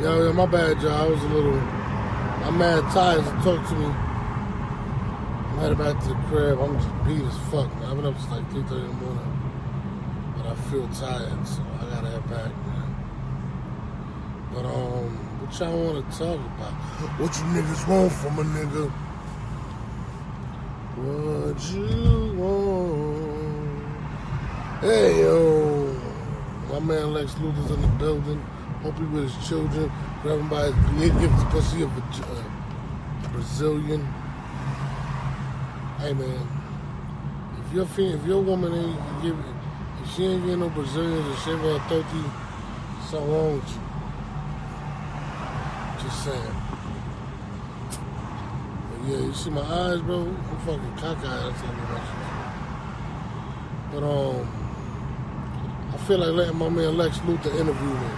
Yo, my bad, y'all. I was a little. My man Ty to talk to me. I'm headed back to the crib. I'm just beat as fuck, man. I've been up since like 3:30 in the morning, but I feel tired, so I gotta head back, man. But what y'all want to talk about? What you niggas want from a nigga? What you want? Hey yo, my man Lex Luthor's in the building. Hope he with his children. Grab him by his. He gives the pussy of a Brazilian. Hey man, if your woman ain't give, if she ain't getting no Brazilians and shave her 30, something wrong with you. Just saying. But yeah, you see my eyes, bro? I'm fucking cockeyed. That's how But I feel like letting my man Lex Luthor interview me.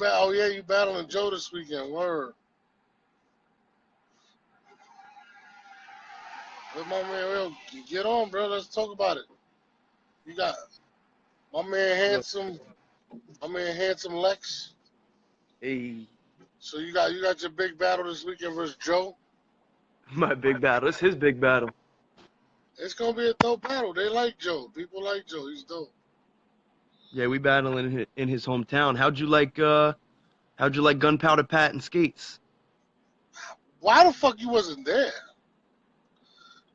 Oh yeah, you battling Joe this weekend. Word. Let my man Will get on, bro. Let's talk about it. You got my man Yo, handsome, Lex. hey, So you got your big battle this weekend versus Joe. my big battle. It's his big battle. It's gonna be a dope battle. They like Joe. People like Joe. He's dope. Yeah, we battling in his hometown. How'd you like Gunpowder Pat and Skates? Why the fuck you wasn't there?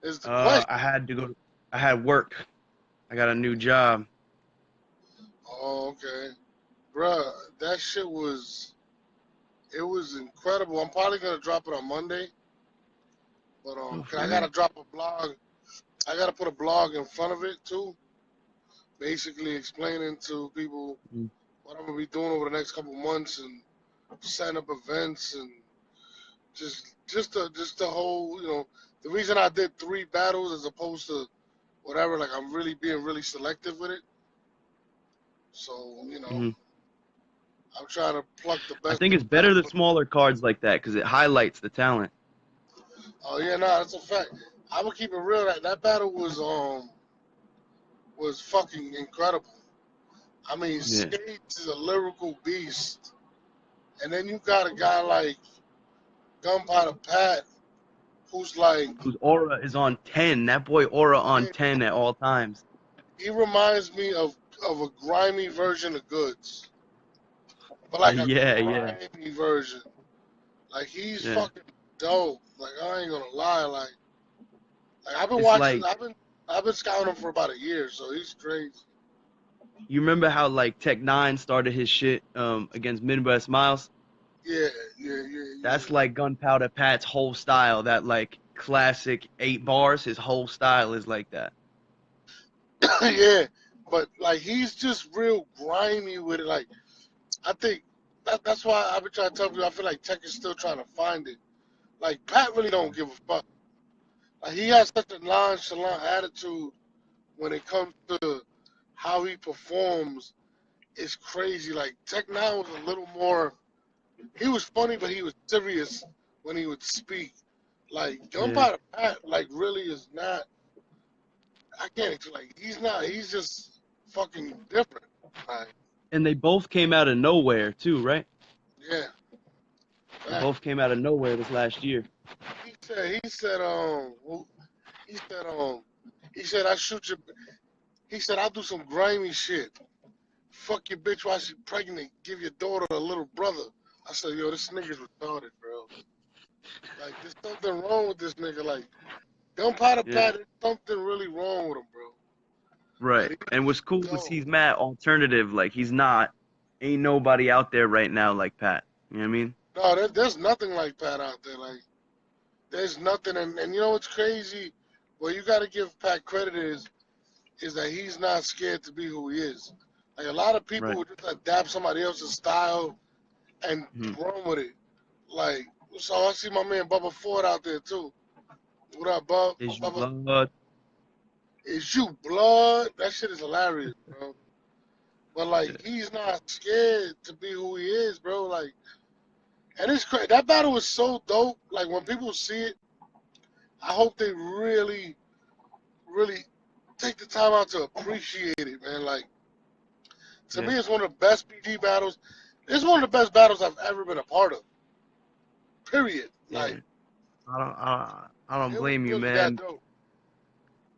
Is the question. I had to go. I had work. I got a new job. Oh, okay, bruh. That shit was. It was incredible. I'm probably gonna drop it on Monday, but Oh, 'cause I for gotta real? drop a blog. I gotta put a blog in front of it too, basically explaining to people Mm. what I'm gonna be doing over the next couple months and setting up events and just the whole the reason I did 3 battles as opposed to whatever, like I'm really being really selective with it. So Hmm. I'm trying to pluck the I best think it's people out. better the smaller cards like that because it highlights the talent. Oh yeah, no, that's a fact. I would keep it real. That battle was fucking incredible. I mean, Yeah, Skates is a lyrical beast, and then you got a guy like Gunpowder Pat, who's like, whose aura is on 10. That boy aura on yeah, 10 at all times. he reminds me of a grimy version of Goods, but like a Yeah, yeah, grimy version. Like he's yeah. fucking dope. Like I ain't gonna lie. Like I've been It's watching. like I've been scouting him for about a year, so he's crazy. you remember how like Tech Nine started his shit against Midwest Miles. Yeah, yeah, yeah, That's yeah. like Gunpowder Pat's whole style. That like classic 8 bars. His whole style is like that. Yeah, but like he's just real grimy with it. Like I think that's why I've been trying to tell people. I feel like Tech is still trying to find it. Like Pat really don't give a fuck. Like he has such a nonchalant attitude when it comes to how he performs. It's crazy. Like Tech Nine was a little more. He was funny, but he was serious when he would speak. Like Yeah. Gunpowder Pat, like really is not. I can't explain. Like he's not. He's just fucking different. Like And they both came out of nowhere too, right? yeah. They Fact. both came out of nowhere this last year. Well, he said he said I shoot your. He said I'll do some grimy shit. Fuck your bitch while she's pregnant. Give your daughter a little brother. I said, yo, this nigga's retarded, bro. Like there's something wrong with this nigga. Like Gunpowder Yeah. Pat, there's something really wrong with him, bro. Right. But he's And what's cool is dope. he's mad alternative. Like he's not. Ain't nobody out there right now like Pat. You know what I mean? No, there's nothing like Pat out there. Like there's nothing, and you know what's crazy? Well, you got to give Pat credit is that he's not scared to be who he is. Like a lot of people Right. would just adapt somebody else's style and Hmm. run with it. Like so, I see my man Bubba Ford out there too. What up, Bub? Is you Bubba, blood? is you blood? That shit is hilarious, bro. But Yeah. like, he's not scared to be who he is, bro. Like, and it's crazy. That battle was so dope. Like when people see it, I hope they really, really. take the time out to appreciate it, man. Like to Yeah, me, it's one of the best PG battles. It's one of the best battles I've ever been a part of. Period. yeah. Like I don't it was blame you, really that man. dope.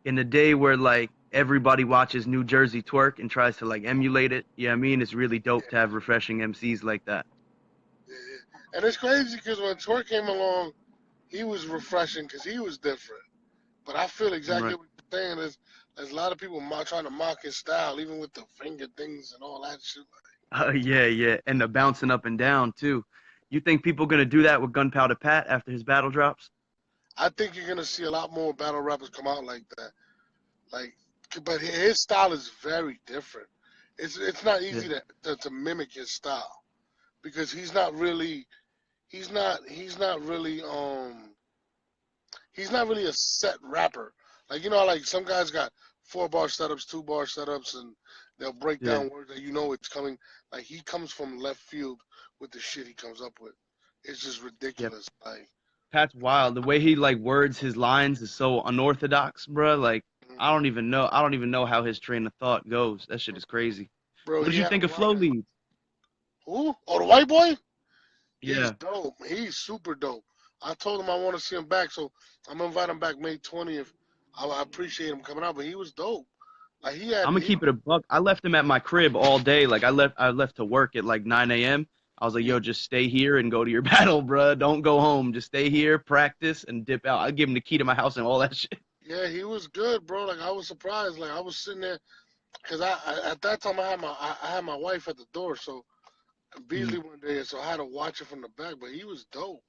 In the day where like everybody watches New Jersey twerk and tries to like emulate it, yeah, I mean it's really dope Yeah, to have refreshing MCs like that. yeah, yeah. And it's crazy because when Twerk came along, he was refreshing because he was different. But I feel exactly Right. what you're saying. There's a lot of people trying to mock his style, even with the finger things and all that shit. Yeah, yeah, and the bouncing up and down too. You think people gonna do that with Gunpowder Pat after his battle drops? I think you're gonna see a lot more battle rappers come out like that. Like, but his style is very different. It's not Yeah, easy to mimic his style because he's not really a set rapper. Like like some guys got 4 bar setups, 2 bar setups, and they'll break yeah, down words that it's coming. Like he comes from left field with the shit he comes up with. It's just yeah. ridiculous. Like, Pat's wild. The way he like words his lines is so unorthodox, bruh. Like I mhm. don't even know. I don't even know how his train of thought goes. That shit is crazy. Bro, What did he you had a think of Flow line. Leads? Who? Oh, the white boy? He's Yeah, dope. He's super dope. I told him I want to see him back, so I'm gonna invite him back May 20th. I appreciate him coming out, but he was dope. Like I'm gonna keep it a buck. I left him at my crib all day. Like I left to work at like 9 a.m. I was like, yeah, yo, just stay here and go to your battle, bruh. Don't go home. Just stay here, practice, and dip out. I give him the key to my house and all that shit. yeah, he was good, bro. Like I was surprised. Like I was sitting there because at that time I had my wife at the door, so Mm. Beasley one day, so I had to watch it from the back. But he was dope.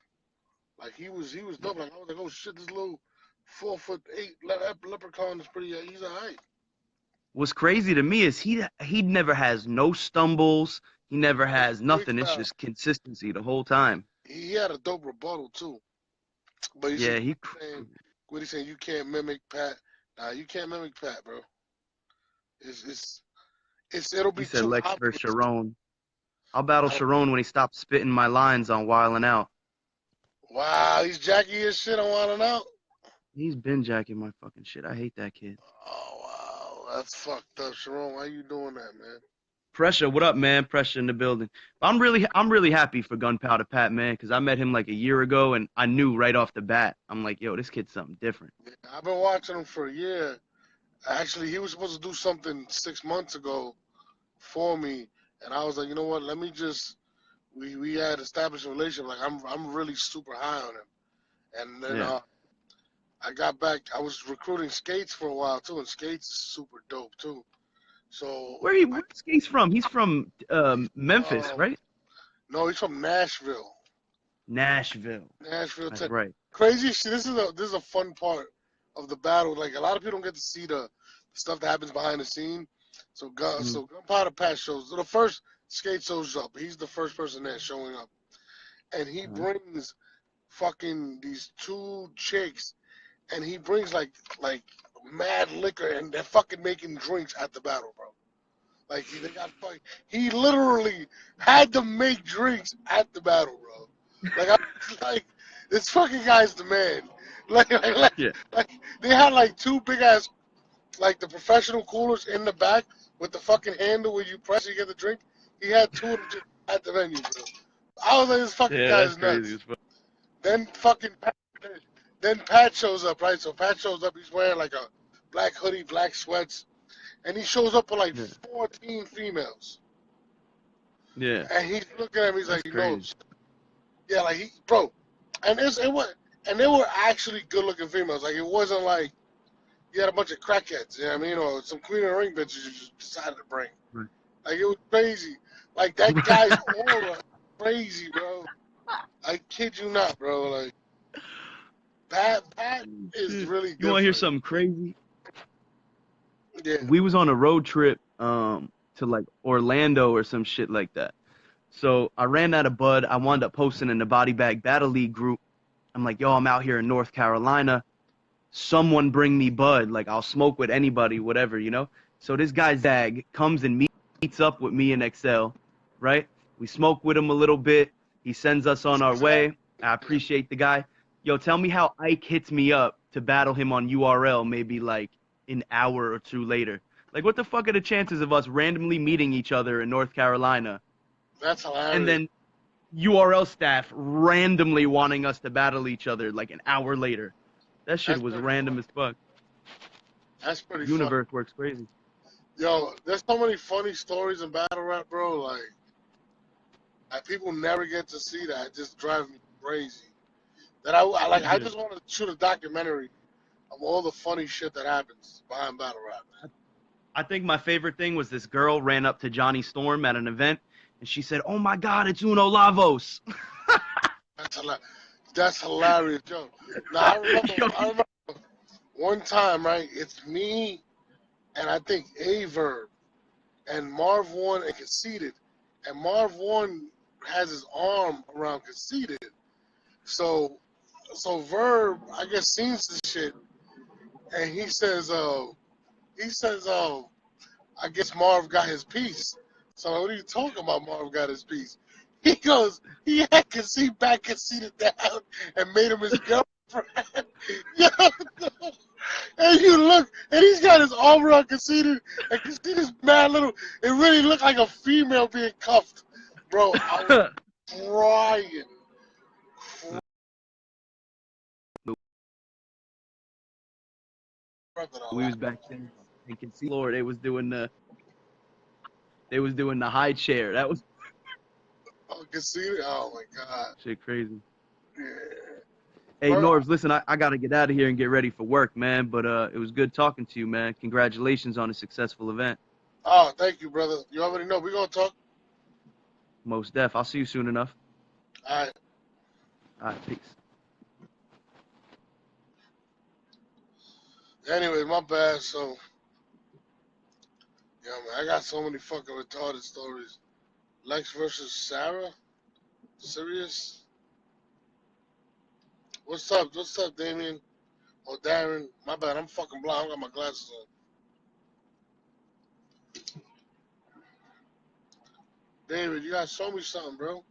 Like he was dope. Like I was like, oh shit, this little 4'8" leprechaun is pretty. He's alright. What's crazy to me is he never has no stumbles. He never He has nothing. It's freestyle. just consistency the whole time. He had a dope rebuttal too. But he said, Yeah, he saying, what he saying, you can't mimic Pat. Nah, you can't mimic Pat, bro. It's it's it'll he be said too Lex versus obvious. Sharon. I'll battle I don't, Sharon when he stops spitting my lines on Wildin' Out. wow, he's Jackie his shit on Wild 'N Out. He's been jacking my fucking shit. I hate that kid. Oh wow, that's fucked up, Sharon. Why you doing that, man? Pressure, what up, man? Pressure in the building. I'm really happy for Gunpowder Pat, man, because I met him like a year ago and I knew right off the bat. I'm like, yo, this kid's something different. Yeah, I've been watching him for a year. Actually, he was supposed to do something 6 months ago for me, and I was like, you know what? Let me just. We had established a relationship. Like I'm really super high on him, and then Yeah. I got back. I was recruiting Skates for a while too, and Skates is super dope too. So Where's Skates from? He's from Memphis, um, right? no, he's from Nashville. Nashville. Nashville, That's Tech. right. Crazy shit. This is a fun part of the battle. Like a lot of people don't get to see the stuff that happens behind the scene. So Mm, Gunpowder Pat shows. So the first Skate shows up. He's the first person there showing up, and he uh, brings fucking these 2 chicks, and he brings like mad liquor, and they're fucking making drinks at the battle, bro. Like they got fucking. He literally had to make drinks at the battle, bro. Like I was like, this fucking guy's the man. Like like like, yeah. like they had like 2 big ass like the professional coolers in the back with the fucking handle where you press you get the drink. He had 2 of them just at the venue, bro. I was like, this fucking Yeah, guy that's is crazy nuts. as fuck. Then fucking then Pat shows up, right? So Pat shows up. He's wearing like a black hoodie, black sweats, and he shows up with like Yeah. 14 females. Yeah. And he's looking at me. He's That's like, crazy. yeah, like bro, and and they were actually good looking females. Like it wasn't like you had a bunch of crackheads. You know what I mean? Or some Queen of the Ring bitches you just decided to bring. Right. Like it was crazy. Like that guy's aura, crazy, bro. I kid you not, bro. Like Pat is Shit. really You want to hear different. something crazy? Yeah. We was on a road trip to like Orlando or some shit like that. So I ran out of bud. I wound up posting in the Body Bag Battle League group. I'm like, yo, I'm out here in North Carolina. Someone bring me bud. Like I'll smoke with anybody, whatever, you know? So this guy Zag comes and meets up with me and Excel, right? We smoke with him a little bit. He sends us on our way. I Yeah. appreciate the guy. Yo, tell me how Ike hits me up to battle him on URL maybe like an hour or two later. Like, what the fuck are the chances of us randomly meeting each other in North Carolina That's and hilarious. then URL staff randomly wanting us to battle each other like an hour later? That shit That's was pretty random funny. as fuck. That's pretty funny. Universe works crazy. Yo, there's so many funny stories in battle rap, bro. Like people never get to see that. It just drives me crazy. That I Yeah. just want to shoot a documentary of all the funny shit that happens behind battle rap. I think my favorite thing was this girl ran up to Johnny Storm at an event and she said, "Oh my God, it's Uno Lavos." That's hilarious. That's hilarious, yo. Now Yo, I remember one time, right? It's me and I think Averb and Marv One and Conceited, and Marv One has his arm around Conceited. So Verb, I guess, sees the shit, and he says, I guess Marv got his piece. So what are you talking about? Marv got his piece. He goes, he had Conceit back Conceited down and made him his girlfriend. Yo, and you look, and he's got his arm around Conceited, and Conceited's mad little. It really looked like a female being cuffed. Bro, I was crying. we was back then and can see Lord, they was doing the high chair. That was Oh, Conceited? Oh my God. shit crazy. Yeah. Hey Bro, Norbs, listen, I gotta get out of here and get ready for work, man. But it was good talking to you, man. Congratulations on a successful event. oh, thank you, brother. You already know. We're going to talk. Most def. I'll see you soon enough. All right. All right, peace. Anyway, my bad. So, yeah, man, I got so many fucking retarded stories. Lex versus Sarah? Serious? What's up? What's up, Damien? Oh, Darren. My bad. I'm fucking blind. I got my glasses on. David, you gotta show me something, bro.